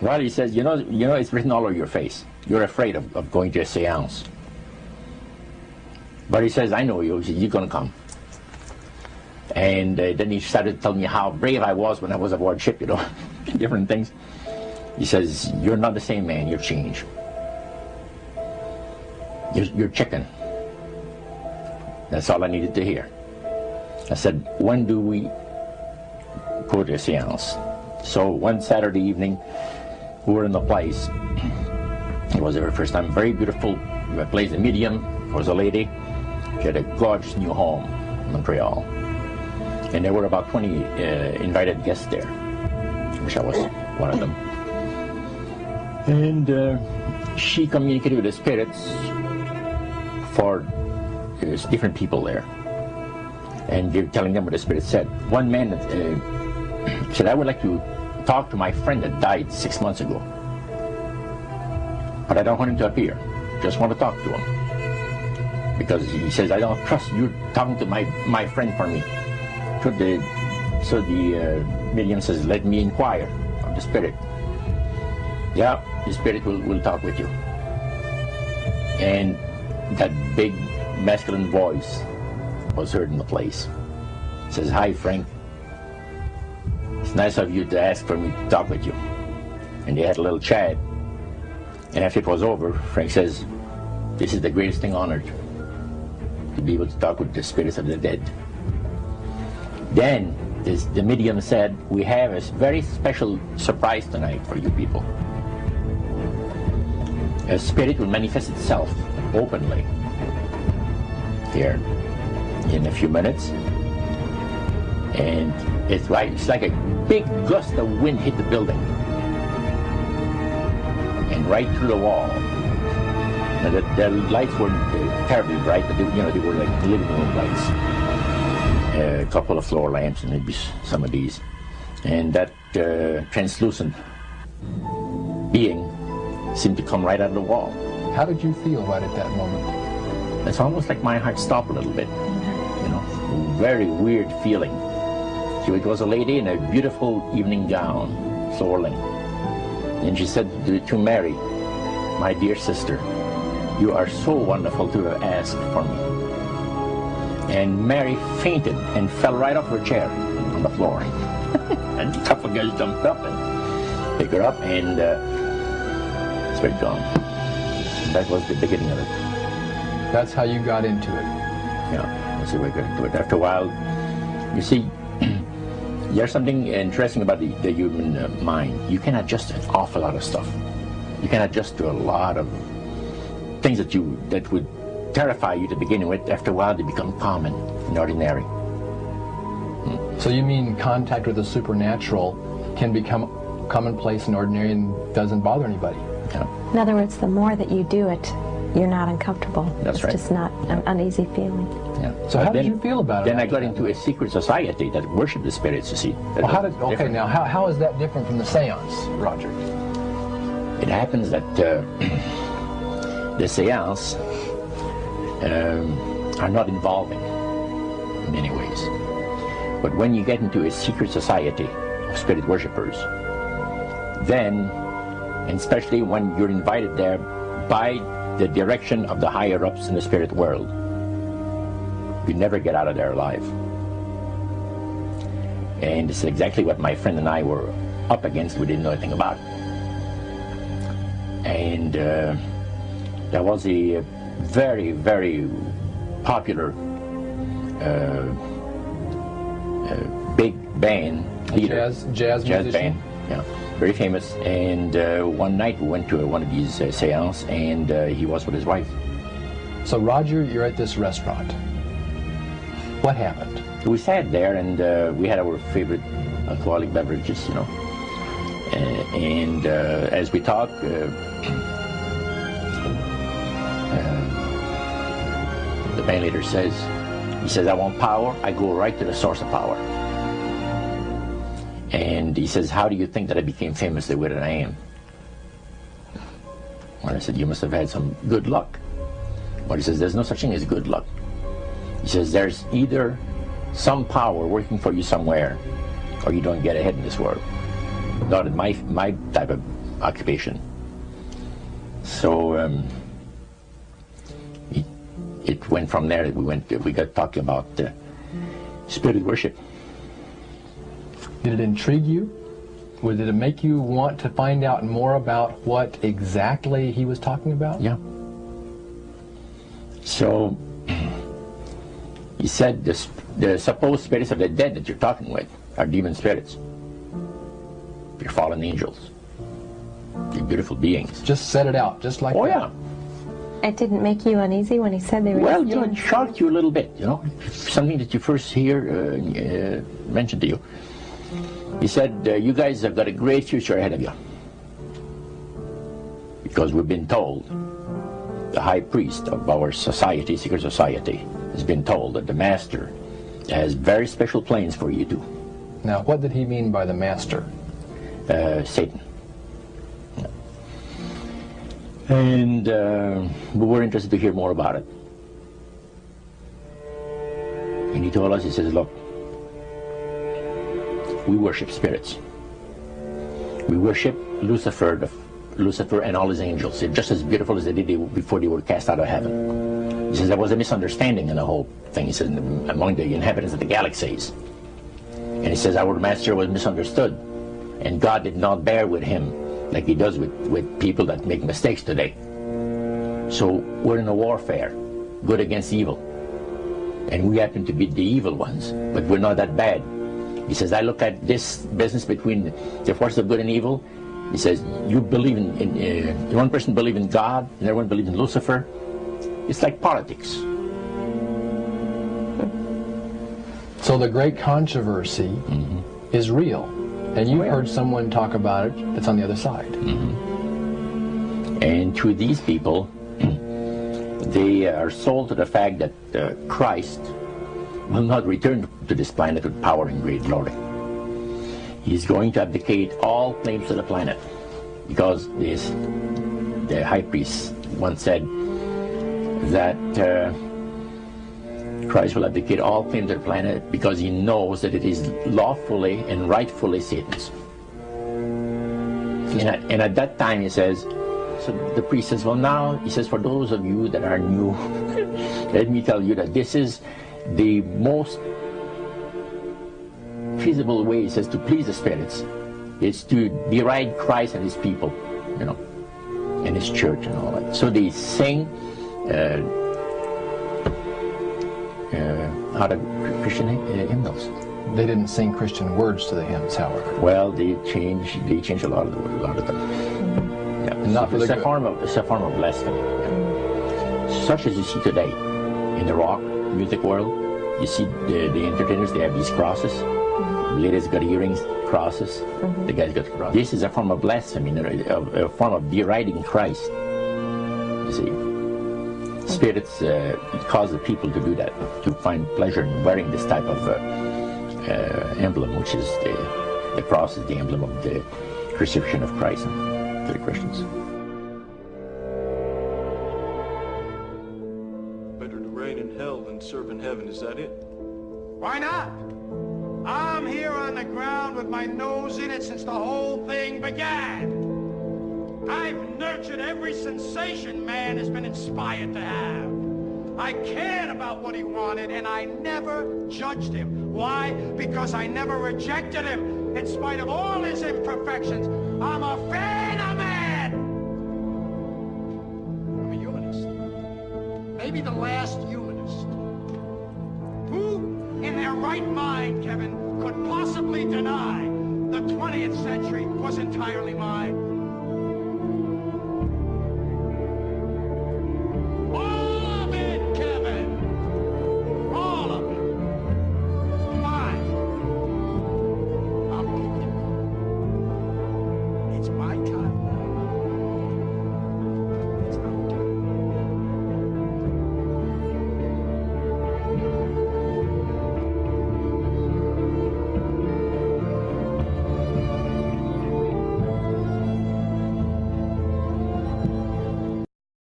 Well, he says, you know, it's written all over your face. You're afraid of going to a seance. But he says, I know you. He says, you're going to come. And then he started telling me how brave I was when I was aboard ship, you know, different things. He says, you're not the same man, you've changed. You're chicken. That's all I needed to hear. I said, when do we go to a seance? So one Saturday evening, we were in the place. It was the very first time. Very beautiful place. The medium was a lady. She had a gorgeous new home in Montreal. And there were about 20 invited guests there, which I was one of them. And she communicated with the spirits for different people there. And they're telling them what the spirit said. One man said, I would like to talk to my friend that died 6 months ago. But I don't want him to appear. Just want to talk to him. Because he says, I don't trust you talking to my friend for me. So the medium says, let me inquire of the spirit. Yeah, the spirit will talk with you. And that big masculine voice was heard in the place. It says, hi Frank, it's nice of you to ask for me to talk with you. And they had a little chat. And after it was over, Frank says, this is the greatest thing on earth, to be able to talk with the spirits of the dead. Then the medium said, we have a very special surprise tonight for you people. A spirit will manifest itself openly here in a few minutes. And it's like a big gust of wind hit the building. And right through the wall. Now the lights were terribly bright, but they were like living room lights. A couple of floor lamps and maybe some of these. And that translucent being seemed to come right out of the wall. How did you feel right at that moment? It's almost like my heart stopped a little bit. You know, very weird feeling. So it was a lady in a beautiful evening gown, floorling. And she said to Mary, my dear sister, you are so wonderful to have asked for me. And Mary fainted and fell right off her chair on the floor. And a couple of guys jumped up and picked her up, and it's very gone. That was the beginning of it. That's how you got into it. Yeah, that's the way I got into it. After a while, you see, there's something interesting about the human mind. You can adjust to an awful lot of stuff. You can adjust to a lot of things that would terrify you to begin with. After a while, they become common and ordinary. So you mean contact with the supernatural can become commonplace and ordinary and doesn't bother anybody? Yeah. In other words, the more that you do it, you're not uncomfortable. That's right. It's just not an uneasy feeling. Yeah. So how did you feel about it? Then I got into a secret society that worshipped the spirits, you see. Well, now how is that different from the seance, Roger? It happens that the seance are not involving in many ways. But when you get into a secret society of spirit worshippers, then, and especially when you're invited there by the direction of the higher-ups in the spirit world, you never get out of there alive. And it's exactly what my friend and I were up against. We didn't know anything about. And there was a very, very popular big band leader. Jazz musician? Band, yeah, very famous. And one night we went to one of these seances, and he was with his wife. So Roger, you're at this restaurant. What happened? We sat there, and we had our favorite alcoholic beverages, you know. And as we talked, the band leader says, he says, I want power. I go right to the source of power. And he says, how do you think that I became famous the way that I am? Well, I said, you must have had some good luck. Well, he says, there's no such thing as good luck. He says, there's either some power working for you somewhere, or you don't get ahead in this world. Not in my type of occupation. So it went from there. We got talking about spirit worship. Did it intrigue you? Or did it make you want to find out more about what exactly he was talking about? Yeah. So he said the supposed spirits of the dead that you're talking with are demon spirits. They're fallen angels. They're beautiful beings. Just set it out, just like that. Oh yeah. It didn't make you uneasy when he said they were... Well, you know, it shocked you a little bit, you know, something that you first hear mentioned to you. He said, you guys have got a great future ahead of you. Because we've been told, the high priest of our society, secret society, has been told that the master has very special plans for you too. Now, what did he mean by the master? Satan. And we were interested to hear more about it. And he told us, he says, look, we worship spirits. We worship Lucifer and all his angels. They're just as beautiful as they did before they were cast out of heaven. He says there was a misunderstanding in the whole thing. He says among the inhabitants of the galaxies. And he says our master was misunderstood. And God did not bear with him like he does with people that make mistakes today. So we're in a warfare, good against evil. And we happen to be the evil ones, but we're not that bad. He says, I look at this business between the forces of good and evil. He says, you believe in one person believes in God, and everyone believes in Lucifer. It's like politics. So the great controversy is real. And you've heard someone talk about it that's on the other side. And to these people, they are sold to the fact that Christ will not return to this planet with power and great glory. He's going to abdicate all claims to the planet, because the high priest once said that Christ will abdicate all claims to the planet because he knows that it is lawfully and rightfully Satan's. And at that time, he says, so the priest says, well now, he says, for those of you that are new, let me tell you that this is the most feasible way, he says, to please the spirits. It's to deride Christ and his people, you know, and his church and all that. So they sing out of Christian hymnals. They didn't sing Christian words to the hymns, however. Well, they changed a lot of them. Yeah. And not for the good. It's a form of blasphemy. Yeah. Such as you see today in the rock music world. You see the entertainers, they have these crosses. The ladies got earrings, crosses. The guys got crosses. This is a form of blasphemy, a form of deriding Christ. You see. Spirits cause the people to do that, to find pleasure in wearing this type of emblem, which is the cross is the emblem of the crucifixion of Christ to the Christians. Better to reign in hell than serve in heaven, is that it? Why not? I'm here on the ground with my nose in it since the whole thing began. I've nurtured every sensation man has been inspired to have. I cared about what he wanted, and I never judged him. Why? Because I never rejected him. In spite of all his imperfections, I'm a fan of man. I'm a humanist. Maybe the last humanist. Who, in their right mind, Kevin, could possibly deny the 20th century was entirely mine?